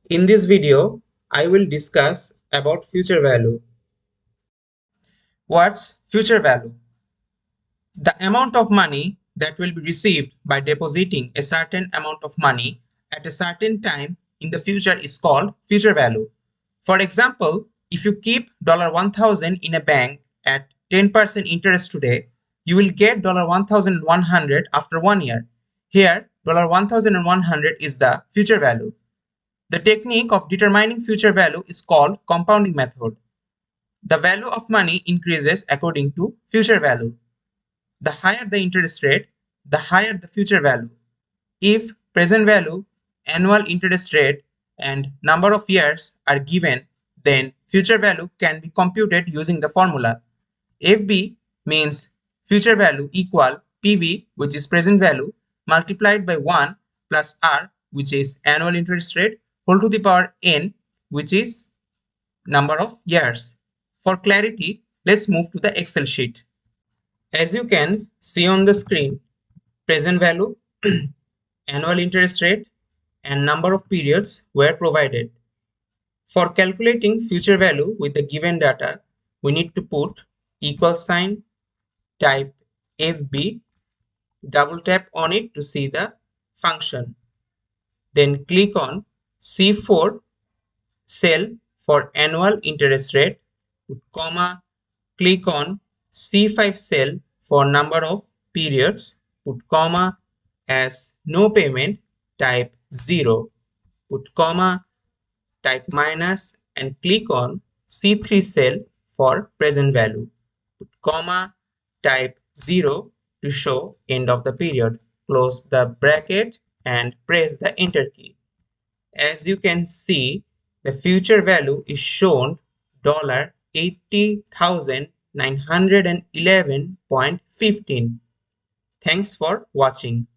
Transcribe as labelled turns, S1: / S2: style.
S1: In this video, I will discuss about future value. What's future value? The amount of money that will be received by depositing a certain amount of money at a certain time in the future is called future value. For example, if you keep $1,000 in a bank at 10% interest today, you will get $1,100 after 1 year. Here, $1,100 is the future value. The technique of determining future value is called compounding method. The value of money increases according to future value. The higher the interest rate, the higher the future value. If present value, annual interest rate, and number of years are given, then future value can be computed using the formula. FB means future value equal PV, which is present value, multiplied by 1 plus R, which is annual interest rate, whole to the power n, which is number of years. For clarity, let's move to the Excel sheet. As you can see on the screen, present value, annual interest rate, and number of periods were provided. For calculating future value with the given data, we need to put equal sign, type FB, double tap on it to see the function. Then click on C4 cell for annual interest rate, put comma, click on C5 cell for number of periods, put comma, as no payment, type 0, put comma, type minus, and click on C3 cell for present value, put comma, type 0 to show end of the period, close the bracket and press the enter key. As you can see, the future value is shown $80,911.15. Thanks for watching.